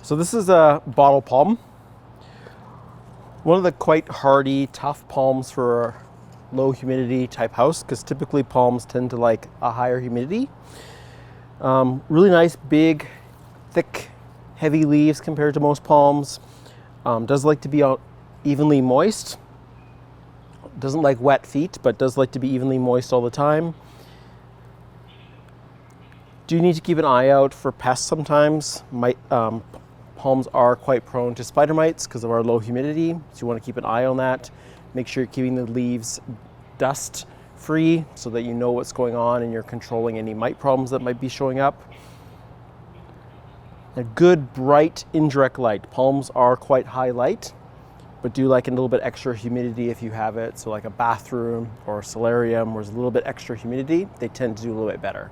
So this is a bottle palm. One of the quite hardy, tough palms for a low humidity type house, because typically palms tend to like a higher humidity. Really nice, big, thick, heavy leaves compared to most palms. Does like to be evenly moist. Doesn't like wet feet, but does like to be evenly moist all the time. Do need to keep an eye out for pests sometimes. Palms are quite prone to spider mites because of our low humidity, so you want to keep an eye on that. Make sure you're keeping the leaves dust free so that you know what's going on and you're controlling any mite problems that might be showing up. A good bright indirect light. Palms are quite high light, but do like a little bit extra humidity if you have it. So like a bathroom or a solarium where there's a little bit extra humidity, they tend to do a little bit better.